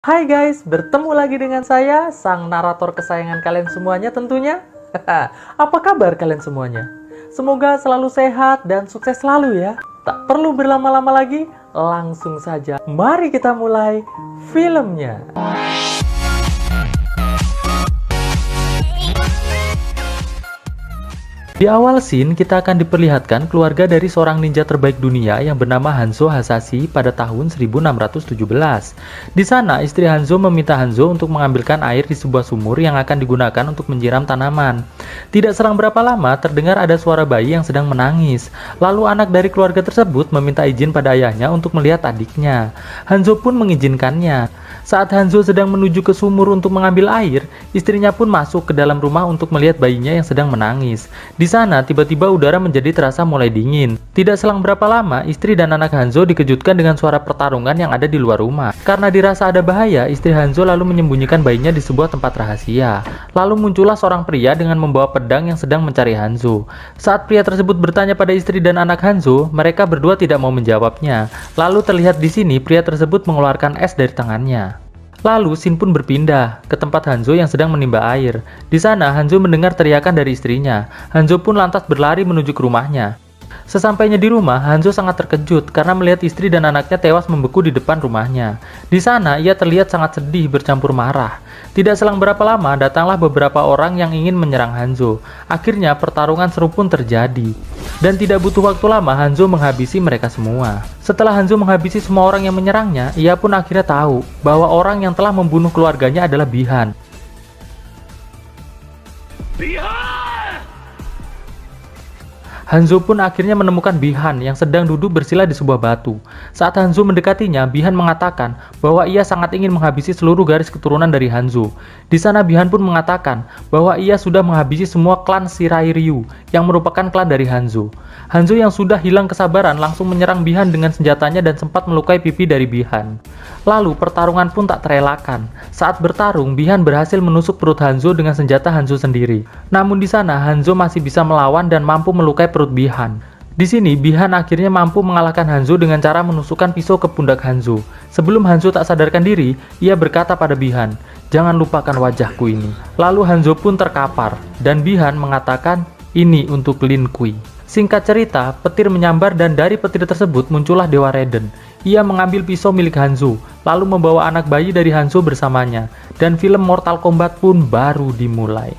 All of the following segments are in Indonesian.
Hai guys, bertemu lagi dengan saya, sang narator kesayangan kalian semuanya tentunya. Apa kabar kalian semuanya? Semoga selalu sehat dan sukses selalu ya. Tak perlu berlama-lama lagi, langsung saja. Mari kita mulai filmnya. Di awal scene, kita akan diperlihatkan keluarga dari seorang ninja terbaik dunia yang bernama Hanzo Hasashi pada tahun 1617. Di sana, istri Hanzo meminta Hanzo untuk mengambilkan air di sebuah sumur yang akan digunakan untuk menyiram tanaman. Tidak selang berapa lama, terdengar ada suara bayi yang sedang menangis. Lalu anak dari keluarga tersebut meminta izin pada ayahnya untuk melihat adiknya. Hanzo pun mengizinkannya. Saat Hanzo sedang menuju ke sumur untuk mengambil air, istrinya pun masuk ke dalam rumah untuk melihat bayinya yang sedang menangis. Di sana, tiba-tiba udara menjadi terasa mulai dingin. Tidak selang berapa lama, istri dan anak Hanzo dikejutkan dengan suara pertarungan yang ada di luar rumah. Karena dirasa ada bahaya, istri Hanzo lalu menyembunyikan bayinya di sebuah tempat rahasia. Lalu muncullah seorang pria dengan membawa pedang yang sedang mencari Hanzo. Saat pria tersebut bertanya pada istri dan anak Hanzo, mereka berdua tidak mau menjawabnya. Lalu terlihat di sini pria tersebut mengeluarkan es dari tangannya. Lalu scene pun berpindah ke tempat Hanzo yang sedang menimba air. Di sana Hanzo mendengar teriakan dari istrinya. Hanzo pun lantas berlari menuju ke rumahnya. Sesampainya di rumah, Hanzo sangat terkejut karena melihat istri dan anaknya tewas membeku di depan rumahnya. Di sana, ia terlihat sangat sedih bercampur marah. Tidak selang berapa lama, datanglah beberapa orang yang ingin menyerang Hanzo. Akhirnya, pertarungan seru pun terjadi. Dan tidak butuh waktu lama, Hanzo menghabisi mereka semua. Setelah Hanzo menghabisi semua orang yang menyerangnya, ia pun akhirnya tahu bahwa orang yang telah membunuh keluarganya adalah Bi-han. Hanzo pun akhirnya menemukan Bi-han yang sedang duduk bersila di sebuah batu. Saat Hanzo mendekatinya, Bi-han mengatakan bahwa ia sangat ingin menghabisi seluruh garis keturunan dari Hanzo. Di sana Bi-han pun mengatakan bahwa ia sudah menghabisi semua klan Shirai Ryu yang merupakan klan dari Hanzo. Hanzo yang sudah hilang kesabaran langsung menyerang Bi-han dengan senjatanya dan sempat melukai pipi dari Bi-han. Lalu pertarungan pun tak terelakkan. Saat bertarung, Bi-han berhasil menusuk perut Hanzo dengan senjata Hanzo sendiri. Namun di sana Hanzo masih bisa melawan dan mampu melukai perut Bi-han. Di sini Bi-han akhirnya mampu mengalahkan Hanzo dengan cara menusukkan pisau ke pundak Hanzo. Sebelum Hanzo tak sadarkan diri, ia berkata pada Bi-han, "Jangan lupakan wajahku ini." Lalu Hanzo pun terkapar dan Bi-han mengatakan, "Ini untuk Lin Kuei." Singkat cerita, petir menyambar dan dari petir tersebut muncullah Dewa Raiden. Ia mengambil pisau milik Hanzo, lalu membawa anak bayi dari Hanzo bersamanya, dan film Mortal Kombat pun baru dimulai.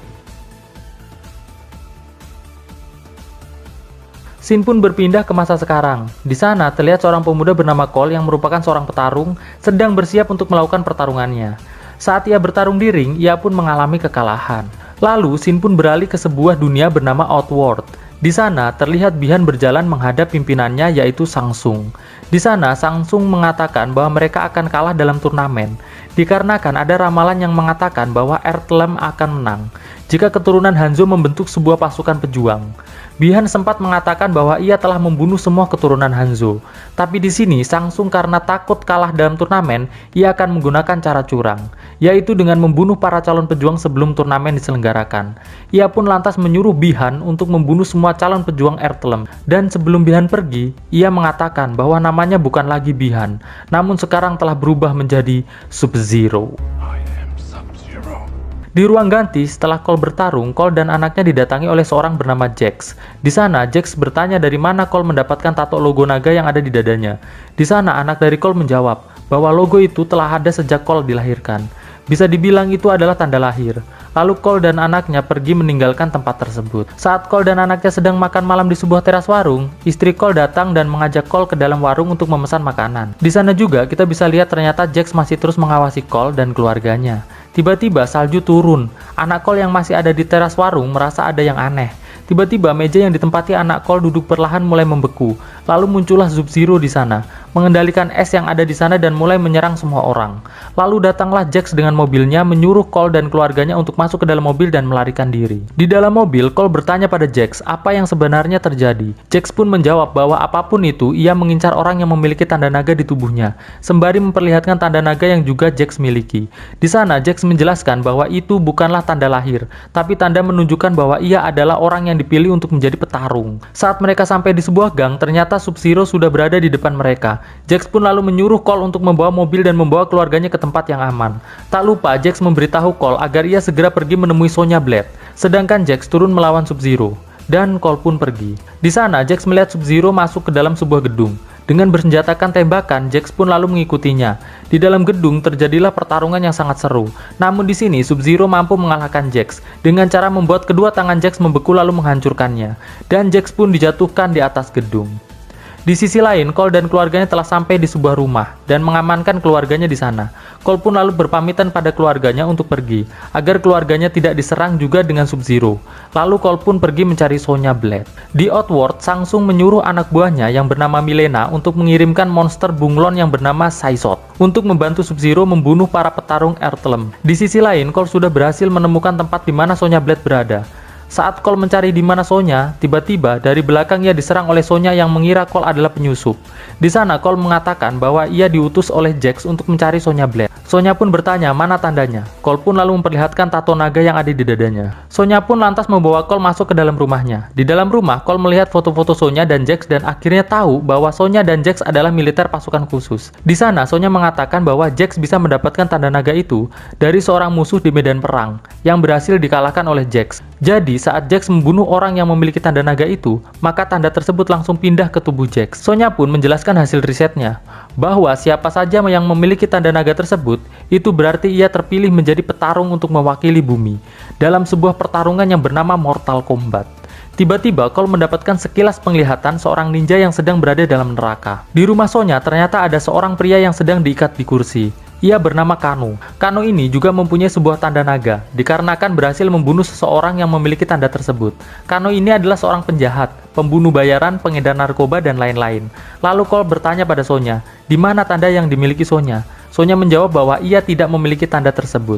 Scene pun berpindah ke masa sekarang. Di sana terlihat seorang pemuda bernama Cole yang merupakan seorang petarung sedang bersiap untuk melakukan pertarungannya. Saat ia bertarung di ring, ia pun mengalami kekalahan. Lalu scene pun beralih ke sebuah dunia bernama Outworld. Di sana terlihat Bi-han berjalan menghadap pimpinannya yaitu Shang-Tsung. Di sana Shang-Tsung mengatakan bahwa mereka akan kalah dalam turnamen dikarenakan ada ramalan yang mengatakan bahwa Earthrealm akan menang jika keturunan Hanzo membentuk sebuah pasukan pejuang. Bi-han sempat mengatakan bahwa ia telah membunuh semua keturunan Hanzo. Tapi di sini Shang-Tsung karena takut kalah dalam turnamen, ia akan menggunakan cara curang, yaitu dengan membunuh para calon pejuang sebelum turnamen diselenggarakan. Ia pun lantas menyuruh Bi-han untuk membunuh semua calon pejuang Earthrealm. Dan sebelum Bi-han pergi, ia mengatakan bahwa namanya bukan lagi Bi-han, namun sekarang telah berubah menjadi Sub-Zero. Di ruang ganti, setelah Cole bertarung, Cole dan anaknya didatangi oleh seorang bernama Jax. Di sana, Jax bertanya dari mana Cole mendapatkan tato logo naga yang ada di dadanya. Di sana, anak dari Cole menjawab bahwa logo itu telah ada sejak Cole dilahirkan. Bisa dibilang itu adalah tanda lahir. Lalu Cole dan anaknya pergi meninggalkan tempat tersebut. Saat Cole dan anaknya sedang makan malam di sebuah teras warung, istri Cole datang dan mengajak Cole ke dalam warung untuk memesan makanan. Di sana juga kita bisa lihat ternyata Jax masih terus mengawasi Cole dan keluarganya. Tiba-tiba salju turun. Anak Cole yang masih ada di teras warung merasa ada yang aneh. Tiba-tiba meja yang ditempati anak Cole duduk perlahan mulai membeku. Lalu muncullah Sub-Zero di sana, mengendalikan es yang ada di sana dan mulai menyerang semua orang. Lalu datanglah Jax dengan mobilnya menyuruh Cole dan keluarganya untuk masuk ke dalam mobil dan melarikan diri. Di dalam mobil, Cole bertanya pada Jax apa yang sebenarnya terjadi. Jax pun menjawab bahwa apapun itu, ia mengincar orang yang memiliki tanda naga di tubuhnya, sembari memperlihatkan tanda naga yang juga Jax miliki. Di sana, Jax menjelaskan bahwa itu bukanlah tanda lahir, tapi tanda menunjukkan bahwa ia adalah orang yang dipilih untuk menjadi petarung. Saat mereka sampai di sebuah gang, ternyata Sub-Zero sudah berada di depan mereka. Jax pun lalu menyuruh Cole untuk membawa mobil dan membawa keluarganya ke tempat yang aman. Tak lupa Jax memberitahu Cole agar ia segera pergi menemui Sonya Blade, sedangkan Jax turun melawan Sub-Zero. Dan Cole pun pergi. Di sana Jax melihat Sub-Zero masuk ke dalam sebuah gedung. Dengan bersenjatakan tembakan, Jax pun lalu mengikutinya. Di dalam gedung terjadilah pertarungan yang sangat seru. Namun di sini Sub-Zero mampu mengalahkan Jax dengan cara membuat kedua tangan Jax membeku lalu menghancurkannya. Dan Jax pun dijatuhkan di atas gedung. Di sisi lain, Cole dan keluarganya telah sampai di sebuah rumah dan mengamankan keluarganya di sana. Cole pun lalu berpamitan pada keluarganya untuk pergi, agar keluarganya tidak diserang juga dengan Sub-Zero. Lalu Cole pun pergi mencari Sonya Blade. Di Outworld, Shang Tsung menyuruh anak buahnya yang bernama Milena untuk mengirimkan monster bunglon yang bernama Saisot untuk membantu Sub-Zero membunuh para petarung Ertlem. Di sisi lain, Cole sudah berhasil menemukan tempat di mana Sonya Blade berada. Saat Cole mencari di mana Sonya, tiba-tiba dari belakang ia diserang oleh Sonya yang mengira Cole adalah penyusup. Di sana Cole mengatakan bahwa ia diutus oleh Jax untuk mencari Sonya Blade. Sonya pun bertanya mana tandanya. Cole pun lalu memperlihatkan tato naga yang ada di dadanya. Sonya pun lantas membawa Cole masuk ke dalam rumahnya. Di dalam rumah, Cole melihat foto-foto Sonya dan Jax dan akhirnya tahu bahwa Sonya dan Jax adalah militer pasukan khusus. Di sana Sonya mengatakan bahwa Jax bisa mendapatkan tanda naga itu dari seorang musuh di medan perang yang berhasil dikalahkan oleh Jax. Jadi saat Jax membunuh orang yang memiliki tanda naga itu, maka tanda tersebut langsung pindah ke tubuh Jax. Sonya pun menjelaskan hasil risetnya, bahwa siapa saja yang memiliki tanda naga tersebut, itu berarti ia terpilih menjadi petarung untuk mewakili bumi, dalam sebuah pertarungan yang bernama Mortal Kombat. Tiba-tiba Cole mendapatkan sekilas penglihatan seorang ninja yang sedang berada dalam neraka. Di rumah Sonya ternyata ada seorang pria yang sedang diikat di kursi. Ia bernama Kano. Kano ini juga mempunyai sebuah tanda naga, dikarenakan berhasil membunuh seseorang yang memiliki tanda tersebut. Kano ini adalah seorang penjahat, pembunuh bayaran, pengedar narkoba, dan lain-lain. Lalu Cole bertanya pada Sonya, di mana tanda yang dimiliki Sonya? Sonya menjawab bahwa ia tidak memiliki tanda tersebut.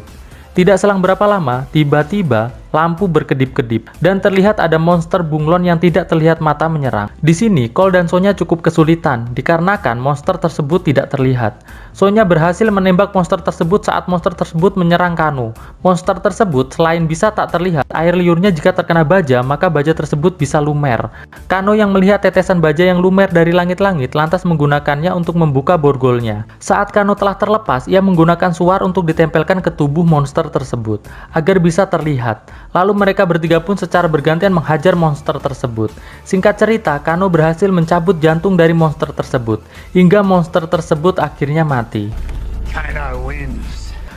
Tidak selang berapa lama, tiba-tiba lampu berkedip-kedip dan terlihat ada monster bunglon yang tidak terlihat mata menyerang. Di sini, Cole dan Sonya cukup kesulitan dikarenakan monster tersebut tidak terlihat. Sonya berhasil menembak monster tersebut saat monster tersebut menyerang Kano. Monster tersebut selain bisa tak terlihat, air liurnya jika terkena baja, maka baja tersebut bisa lumer. Kano yang melihat tetesan baja yang lumer dari langit-langit lantas menggunakannya untuk membuka borgolnya. Saat Kano telah terlepas, ia menggunakan suar untuk ditempelkan ke tubuh monster tersebut agar bisa terlihat. Lalu mereka bertiga pun secara bergantian menghajar monster tersebut. Singkat cerita, Kano berhasil mencabut jantung dari monster tersebut hingga monster tersebut akhirnya mati.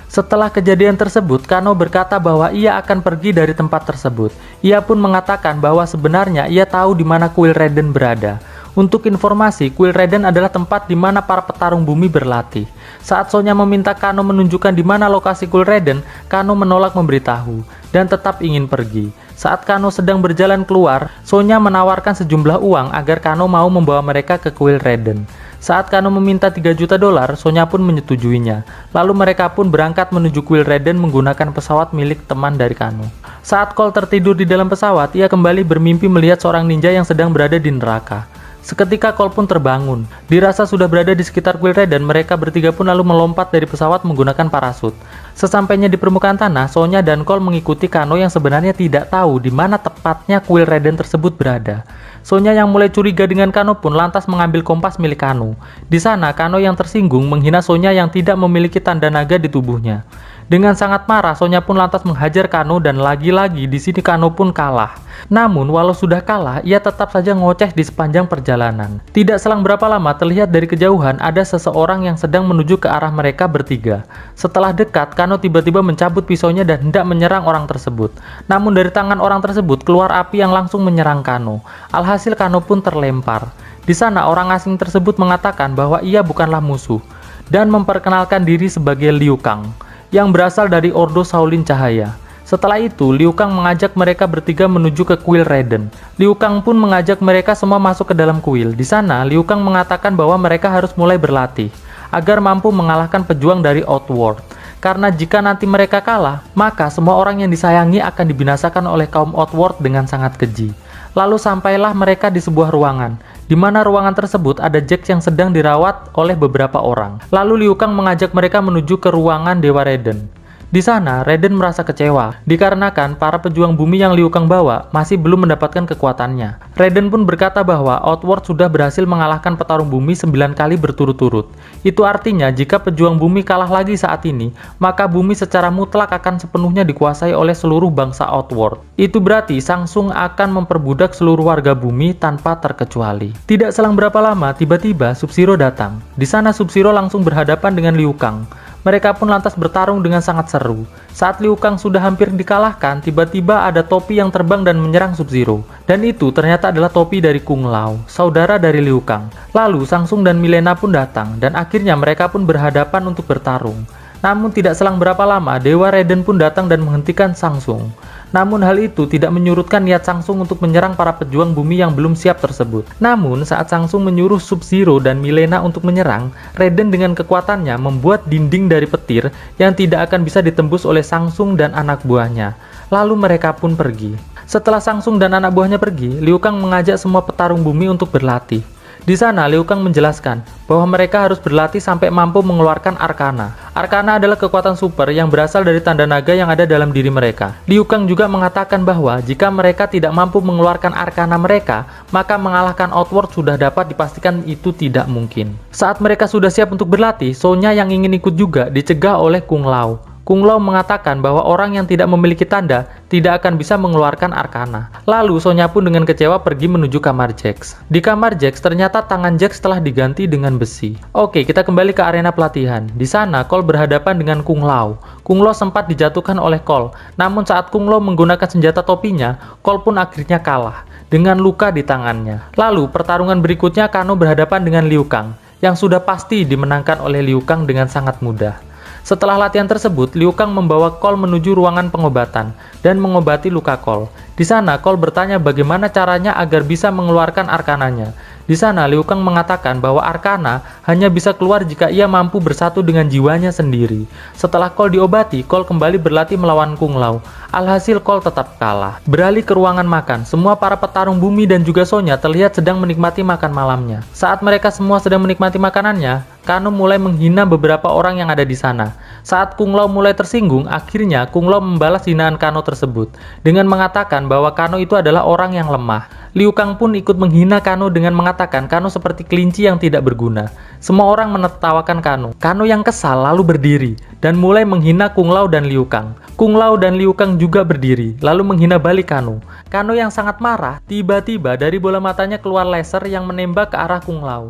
Setelah kejadian tersebut, Kano berkata bahwa ia akan pergi dari tempat tersebut. Ia pun mengatakan bahwa sebenarnya ia tahu di mana kuil Raiden berada. Untuk informasi, kuil Raiden adalah tempat di mana para petarung bumi berlatih. Saat Sonya meminta Kano menunjukkan di mana lokasi kuil Raiden, Kano menolak memberitahu dan tetap ingin pergi. Saat Kano sedang berjalan keluar, Sonya menawarkan sejumlah uang agar Kano mau membawa mereka ke kuil Raiden. Saat Kano meminta $3 juta, Sonya pun menyetujuinya. Lalu mereka pun berangkat menuju kuil Raiden menggunakan pesawat milik teman dari Kano. Saat Cole tertidur di dalam pesawat, ia kembali bermimpi melihat seorang ninja yang sedang berada di neraka. Seketika Cole pun terbangun. Dirasa sudah berada di sekitar kuil Raiden, mereka bertiga pun lalu melompat dari pesawat menggunakan parasut. Sesampainya di permukaan tanah, Sonya dan Cole mengikuti Kano yang sebenarnya tidak tahu di mana tepatnya kuil Raiden tersebut berada. Sonya yang mulai curiga dengan Kano pun lantas mengambil kompas milik Kano. Di sana, Kano yang tersinggung menghina Sonya yang tidak memiliki tanda naga di tubuhnya. Dengan sangat marah, Sonya pun lantas menghajar Kano dan lagi-lagi di sini Kano pun kalah. Namun, walau sudah kalah, ia tetap saja ngoceh di sepanjang perjalanan. Tidak selang berapa lama, terlihat dari kejauhan ada seseorang yang sedang menuju ke arah mereka bertiga. Setelah dekat, Kano tiba-tiba mencabut pisaunya dan hendak menyerang orang tersebut. Namun dari tangan orang tersebut keluar api yang langsung menyerang Kano. Alhasil Kano pun terlempar. Di sana, orang asing tersebut mengatakan bahwa ia bukanlah musuh dan memperkenalkan diri sebagai Liu Kang yang berasal dari Ordo Shaolin Cahaya. Setelah itu, Liu Kang mengajak mereka bertiga menuju ke kuil Raiden. Liu Kang pun mengajak mereka semua masuk ke dalam kuil. Di sana, Liu Kang mengatakan bahwa mereka harus mulai berlatih agar mampu mengalahkan pejuang dari Outworld. Karena jika nanti mereka kalah, maka semua orang yang disayangi akan dibinasakan oleh kaum Outworld dengan sangat keji. Lalu sampailah mereka di sebuah ruangan, di mana ruangan tersebut ada Jax yang sedang dirawat oleh beberapa orang. Lalu Liu Kang mengajak mereka menuju ke ruangan Dewa Raiden. Di sana, Raiden merasa kecewa, dikarenakan para pejuang bumi yang Liu Kang bawa masih belum mendapatkan kekuatannya. Raiden pun berkata bahwa Outworld sudah berhasil mengalahkan petarung bumi 9 kali berturut-turut. Itu artinya jika pejuang bumi kalah lagi saat ini, maka bumi secara mutlak akan sepenuhnya dikuasai oleh seluruh bangsa Outworld. Itu berarti Shang Tsung akan memperbudak seluruh warga bumi tanpa terkecuali. Tidak selang berapa lama, tiba-tiba Sub-Zero datang. Di sana Sub-Zero langsung berhadapan dengan Liu Kang. Mereka pun lantas bertarung dengan sangat seru. Saat Liu Kang sudah hampir dikalahkan, tiba-tiba ada topi yang terbang dan menyerang Sub-Zero. Dan itu ternyata adalah topi dari Kung Lao, saudara dari Liu Kang. Lalu Shang Tsung dan Mileena pun datang, dan akhirnya mereka pun berhadapan untuk bertarung. Namun tidak selang berapa lama, Dewa Raiden pun datang dan menghentikan Shang Tsung. Namun hal itu tidak menyurutkan niat Shang Tsung untuk menyerang para pejuang bumi yang belum siap tersebut. Namun saat Shang Tsung menyuruh Sub-Zero dan Mileena untuk menyerang, Raiden dengan kekuatannya membuat dinding dari petir yang tidak akan bisa ditembus oleh Shang Tsung dan anak buahnya. Lalu mereka pun pergi. Setelah Shang Tsung dan anak buahnya pergi, Liu Kang mengajak semua petarung bumi untuk berlatih. Di sana, Liu Kang menjelaskan bahwa mereka harus berlatih sampai mampu mengeluarkan Arcana. Arcana adalah kekuatan super yang berasal dari tanda naga yang ada dalam diri mereka. Liu Kang juga mengatakan bahwa jika mereka tidak mampu mengeluarkan Arcana mereka, maka mengalahkan Outworld sudah dapat dipastikan itu tidak mungkin. Saat mereka sudah siap untuk berlatih, Sonya yang ingin ikut juga dicegah oleh Kung Lao. Kung Lao mengatakan bahwa orang yang tidak memiliki tanda tidak akan bisa mengeluarkan Arcana. Lalu Sonya pun dengan kecewa pergi menuju kamar Jax. Di kamar Jax ternyata tangan Jax telah diganti dengan besi. Oke, kita kembali ke arena pelatihan. Di sana Cole berhadapan dengan Kung Lao. Kung Lao sempat dijatuhkan oleh Cole. Namun saat Kung Lao menggunakan senjata topinya, Cole pun akhirnya kalah dengan luka di tangannya. Lalu pertarungan berikutnya Kano berhadapan dengan Liu Kang yang sudah pasti dimenangkan oleh Liu Kang dengan sangat mudah. Setelah latihan tersebut, Liu Kang membawa Cole menuju ruangan pengobatan dan mengobati luka Cole. Di sana, Cole bertanya bagaimana caranya agar bisa mengeluarkan Arcananya. Di sana, Liu Kang mengatakan bahwa Arcana hanya bisa keluar jika ia mampu bersatu dengan jiwanya sendiri. Setelah Cole diobati, Cole kembali berlatih melawan Kung Lao. Alhasil Cole tetap kalah. Beralih ke ruangan makan, semua para petarung bumi dan juga Sonya terlihat sedang menikmati makan malamnya. Saat mereka semua sedang menikmati makanannya, Kano mulai menghina beberapa orang yang ada di sana. Saat Kung Lao mulai tersinggung, akhirnya Kung Lao membalas hinaan Kano tersebut dengan mengatakan bahwa Kano itu adalah orang yang lemah. Liu Kang pun ikut menghina Kano dengan mengatakan Kano seperti kelinci yang tidak berguna. Semua orang menertawakan Kano. Kano yang kesal lalu berdiri dan mulai menghina Kung Lao dan Liu Kang. Kung Lao dan Liu Kang juga berdiri lalu menghina balik Kano. Kano yang sangat marah, tiba-tiba dari bola matanya keluar laser yang menembak ke arah Kung Lao.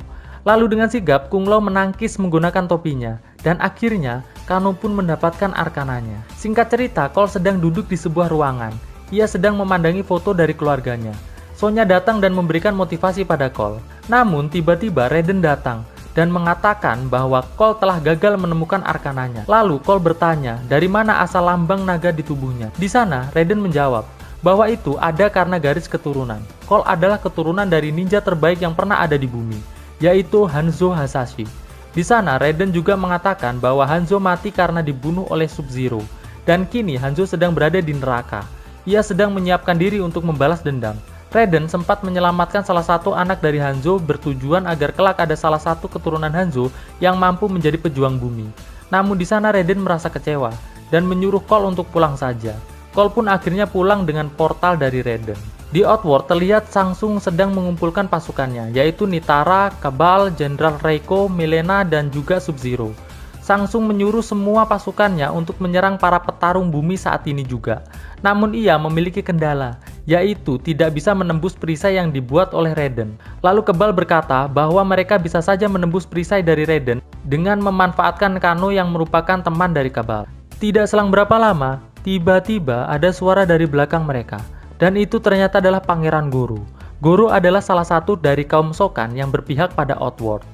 Lalu dengan sigap, Kung Lao menangkis menggunakan topinya, dan akhirnya Kano pun mendapatkan Arcananya. Singkat cerita, Cole sedang duduk di sebuah ruangan. Ia sedang memandangi foto dari keluarganya. Sonya datang dan memberikan motivasi pada Cole. Namun tiba-tiba Raiden datang dan mengatakan bahwa Cole telah gagal menemukan Arcananya. Lalu Cole bertanya dari mana asal lambang naga di tubuhnya. Di sana Raiden menjawab bahwa itu ada karena garis keturunan. Cole adalah keturunan dari ninja terbaik yang pernah ada di bumi, yaitu Hanzo Hasashi. Di sana Raiden juga mengatakan bahwa Hanzo mati karena dibunuh oleh Sub-Zero, dan kini Hanzo sedang berada di neraka. Ia sedang menyiapkan diri untuk membalas dendam. Raiden sempat menyelamatkan salah satu anak dari Hanzo bertujuan agar kelak ada salah satu keturunan Hanzo yang mampu menjadi pejuang bumi. Namun di sana Raiden merasa kecewa dan menyuruh Cole untuk pulang saja. Cole pun akhirnya pulang dengan portal dari Raiden. Di Outworld terlihat Shang Tsung sedang mengumpulkan pasukannya, yaitu Nitara, Cabal, Jenderal Reiko, Mileena, dan juga Sub-Zero. Shang Tsung menyuruh semua pasukannya untuk menyerang para petarung bumi saat ini juga. Namun ia memiliki kendala, yaitu tidak bisa menembus perisai yang dibuat oleh Raiden. Lalu Cabal berkata bahwa mereka bisa saja menembus perisai dari Raiden dengan memanfaatkan Kano yang merupakan teman dari Cabal. Tidak selang berapa lama, tiba-tiba ada suara dari belakang mereka. Dan itu ternyata adalah Pangeran Goro. Goro adalah salah satu dari kaum Shokan yang berpihak pada Outworld.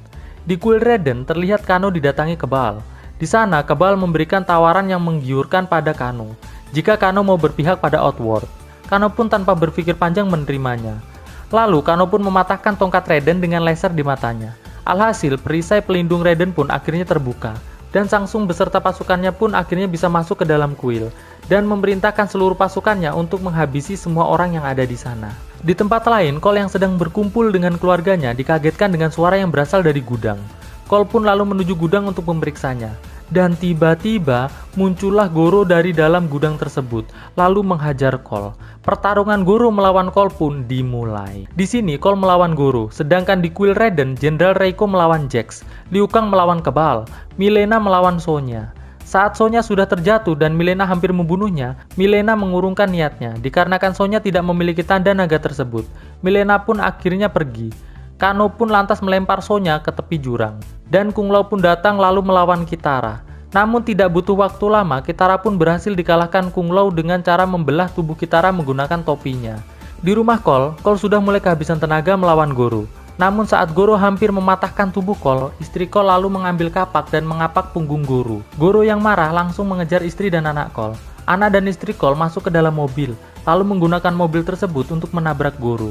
Di kuil Raiden terlihat Kano didatangi Cabal. Di sana Cabal memberikan tawaran yang menggiurkan pada Kano. Jika Kano mau berpihak pada Outworld, Kano pun tanpa berpikir panjang menerimanya. Lalu Kano pun mematahkan tongkat Raiden dengan laser di matanya. Alhasil perisai pelindung Raiden pun akhirnya terbuka. Dan Shang Tsung beserta pasukannya pun akhirnya bisa masuk ke dalam kuil dan memerintahkan seluruh pasukannya untuk menghabisi semua orang yang ada di sana. Di tempat lain, Cole yang sedang berkumpul dengan keluarganya dikagetkan dengan suara yang berasal dari gudang. Cole pun lalu menuju gudang untuk memeriksanya. Dan tiba-tiba muncullah Goro dari dalam gudang tersebut, lalu menghajar Cole. Pertarungan Goro melawan Cole pun dimulai. Di sini Cole melawan Goro, sedangkan di kuil Raiden, Jenderal Reiko melawan Jax, Liu Kang melawan Kebal, Mileena melawan Sonya. Saat Sonya sudah terjatuh dan Mileena hampir membunuhnya, Mileena mengurungkan niatnya, dikarenakan Sonya tidak memiliki tanda naga tersebut. Mileena pun akhirnya pergi. Kano pun lantas melempar Sonya ke tepi jurang. Dan Kung Lao pun datang lalu melawan Kitara. Namun tidak butuh waktu lama, Kitara pun berhasil dikalahkan Kung Lao dengan cara membelah tubuh Kitara menggunakan topinya. Di rumah Cole sudah mulai kehabisan tenaga melawan Goro. Namun saat Goro hampir mematahkan tubuh Cole, istri Cole lalu mengambil kapak dan mengapak punggung Goro. Goro yang marah langsung mengejar istri dan anak Cole. Anak dan istri Cole masuk ke dalam mobil, lalu menggunakan mobil tersebut untuk menabrak Goro.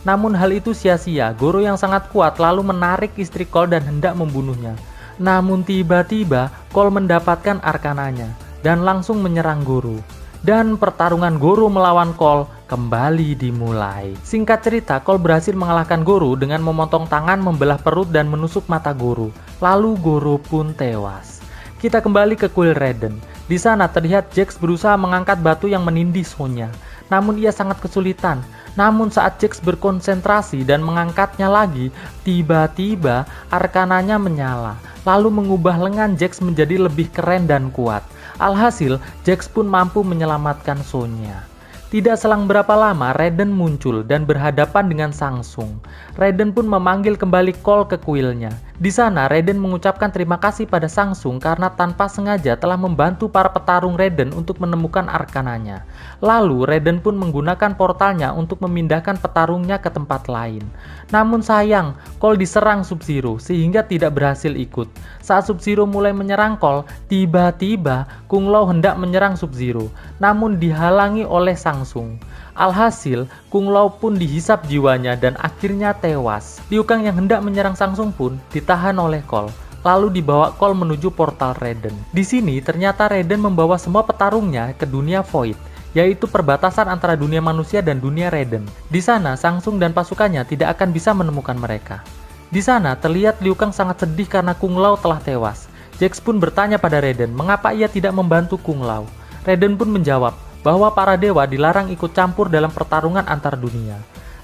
Namun hal itu sia-sia, Goro yang sangat kuat lalu menarik istri Cole dan hendak membunuhnya. Namun tiba-tiba Cole mendapatkan arkananya dan langsung menyerang Goro. Dan pertarungan Goro melawan Cole kembali dimulai. Singkat cerita, Cole berhasil mengalahkan Goro dengan memotong tangan, membelah perut dan menusuk mata Goro. Lalu Goro pun tewas. Kita kembali ke kuil Raiden. Di sana terlihat Jax berusaha mengangkat batu yang menindih Sonya. Namun ia sangat kesulitan. Namun saat Jax berkonsentrasi dan mengangkatnya lagi, tiba-tiba arkananya menyala, lalu mengubah lengan Jax menjadi lebih keren dan kuat. Alhasil, Jax pun mampu menyelamatkan Sonya. Tidak selang berapa lama, Raiden muncul dan berhadapan dengan Samsung. Raiden pun memanggil kembali Cole ke kuilnya. Di sana, Raiden mengucapkan terima kasih pada Samsung karena tanpa sengaja telah membantu para petarung Raiden untuk menemukan arkananya. Lalu, Raiden pun menggunakan portalnya untuk memindahkan petarungnya ke tempat lain. Namun sayang, Cole diserang Sub-Zero sehingga tidak berhasil ikut. Saat Sub-Zero mulai menyerang Cole, tiba-tiba Kung Lao hendak menyerang Sub-Zero, namun dihalangi oleh Samsung. Alhasil, Kung Lao pun dihisap jiwanya dan akhirnya tewas. Liu Kang yang hendak menyerang Samsung pun ditahan oleh Cole, lalu dibawa Cole menuju portal Raiden. Di sini ternyata Raiden membawa semua petarungnya ke dunia Void, yaitu perbatasan antara dunia manusia dan dunia Raiden. Di sana, Samsung dan pasukannya tidak akan bisa menemukan mereka. Di sana terlihat Liu Kang sangat sedih karena Kung Lao telah tewas. Jax pun bertanya pada Raiden mengapa ia tidak membantu Kung Lao. Raiden pun menjawab bahwa para dewa dilarang ikut campur dalam pertarungan antar dunia.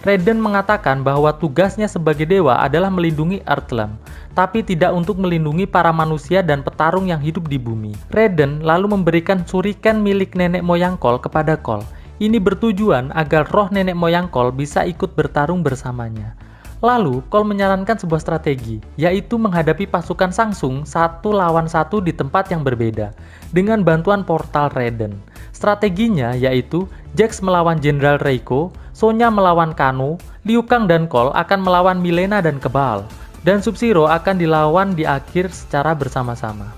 Raiden mengatakan bahwa tugasnya sebagai dewa adalah melindungi Earthrealm, tapi tidak untuk melindungi para manusia dan petarung yang hidup di bumi. Raiden lalu memberikan shuriken milik nenek moyang Cole kepada Cole. Ini bertujuan agar roh nenek moyang Cole bisa ikut bertarung bersamanya. Lalu, Cole menyarankan sebuah strategi, yaitu menghadapi pasukan Samsung 1 lawan 1 di tempat yang berbeda, dengan bantuan portal Raiden. Strateginya yaitu Jax melawan Jenderal Reiko, Sonya melawan Kano, Liu Kang dan Cole akan melawan Mileena dan Kebal, dan Sub-Zero akan dilawan di akhir secara bersama-sama.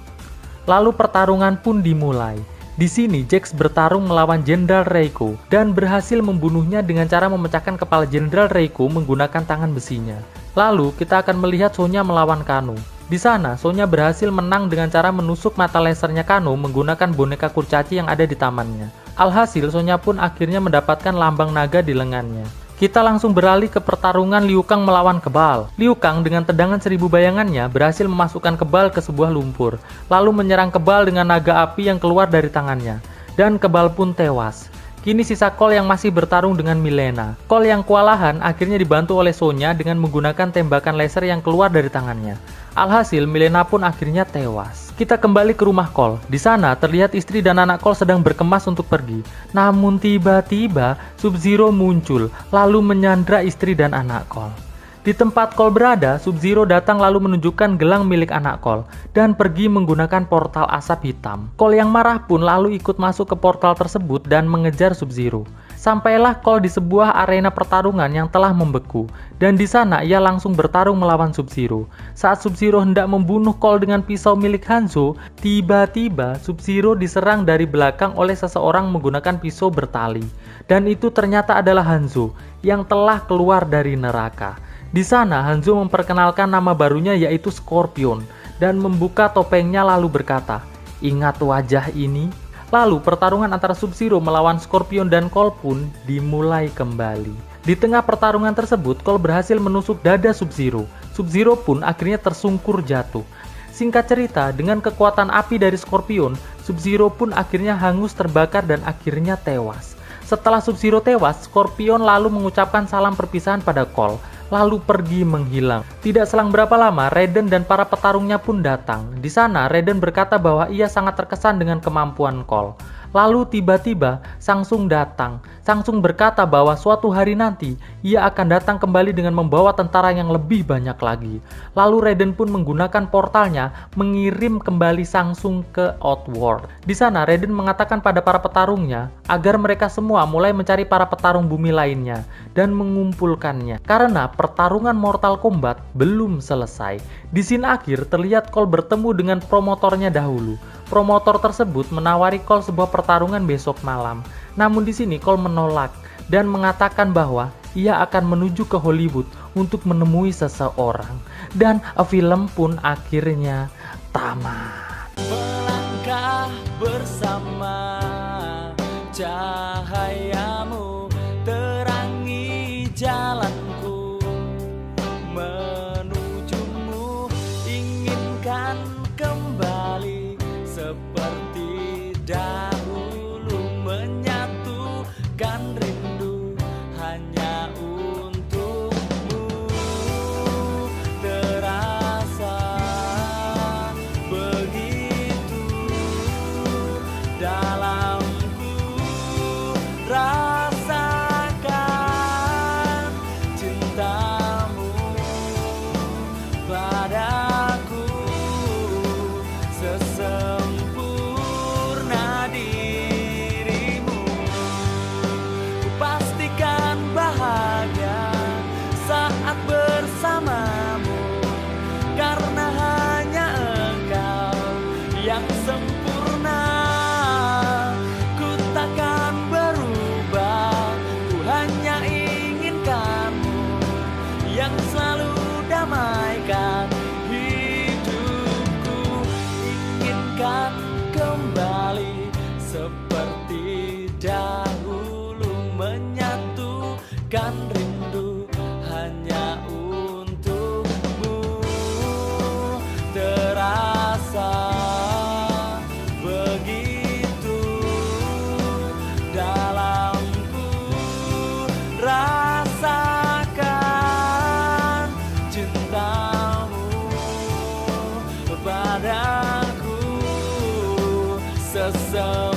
Lalu pertarungan pun dimulai. Di sini Jax bertarung melawan Jenderal Reiko dan berhasil membunuhnya dengan cara memecahkan kepala Jenderal Reiko menggunakan tangan besinya. Lalu kita akan melihat Sonya melawan Kano. Di sana, Sonya berhasil menang dengan cara menusuk mata lasernya Kano menggunakan boneka kurcaci yang ada di tamannya. Alhasil, Sonya pun akhirnya mendapatkan lambang naga di lengannya. Kita langsung beralih ke pertarungan Liu Kang melawan Kebal. Liu Kang dengan tendangan 1000 bayangannya berhasil memasukkan Kebal ke sebuah lumpur, lalu menyerang Kebal dengan naga api yang keluar dari tangannya. Dan Kebal pun tewas. Kini sisa Cole yang masih bertarung dengan Mileena. Cole yang kewalahan akhirnya dibantu oleh Sonya dengan menggunakan tembakan laser yang keluar dari tangannya. Alhasil, Mileena pun akhirnya tewas. Kita kembali ke rumah Cole. Di sana terlihat istri dan anak Cole sedang berkemas untuk pergi. Namun tiba-tiba Sub-Zero muncul, lalu menyandra istri dan anak Cole. Di tempat Cole berada, Sub-Zero datang lalu menunjukkan gelang milik anak Cole dan pergi menggunakan portal asap hitam. Cole yang marah pun lalu ikut masuk ke portal tersebut dan mengejar Sub-Zero. Sampailah Cole di sebuah arena pertarungan yang telah membeku, dan di sana ia langsung bertarung melawan Sub-Zero. Saat Sub-Zero hendak membunuh Cole dengan pisau milik Hanzo, tiba-tiba Sub-Zero diserang dari belakang oleh seseorang menggunakan pisau bertali. Dan itu ternyata adalah Hanzo yang telah keluar dari neraka. Di sana Hanzo memperkenalkan nama barunya yaitu Scorpion dan membuka topengnya lalu berkata, "Ingat wajah ini?" Lalu pertarungan antara Sub-Zero melawan Scorpion dan Cole pun dimulai kembali. Di tengah pertarungan tersebut, Cole berhasil menusuk dada Sub-Zero. Sub-Zero pun akhirnya tersungkur jatuh. Singkat cerita, dengan kekuatan api dari Scorpion, Sub-Zero pun akhirnya hangus terbakar dan akhirnya tewas. Setelah Sub-Zero tewas, Scorpion lalu mengucapkan salam perpisahan pada Cole, lalu pergi menghilang. Tidak selang berapa lama, Raiden dan para petarungnya pun datang. Di sana, Raiden berkata bahwa ia sangat terkesan dengan kemampuan Cole. Lalu tiba-tiba Shang Tsung datang. Shang Tsung berkata bahwa suatu hari nanti ia akan datang kembali dengan membawa tentara yang lebih banyak lagi. Lalu Raiden pun menggunakan portalnya mengirim kembali Shang Tsung ke Outworld. Di sana Raiden mengatakan pada para petarungnya agar mereka semua mulai mencari para petarung bumi lainnya dan mengumpulkannya karena pertarungan Mortal Kombat belum selesai. Di scene akhir terlihat Cole bertemu dengan promotornya dahulu. Promotor tersebut menawari Cole sebuah pertarungan besok malam. Namun di sini Cole menolak dan mengatakan bahwa ia akan menuju ke Hollywood untuk menemui seseorang. Dan film pun akhirnya tamat. Melangkah bersama, cahayamu terangi jalanku, menujumu inginkan kembali seperti dahulu, menyatukan rindu hanya untukmu. Terasa begitu dalamku, rasakan cintamu padaku sesempurna dirimu. Kupastikan bahagia saat bersamamu, karena hanya engkau yang sempurna. Ku takkan berubah, ku hanya inginkanmu yang selalu damaikan hidupku. Inginkan kembali seperti dahulu, menyatukan rindu hanya untukmu. Terasa begitu dalamku, rasakan cintamu padaku sesempurna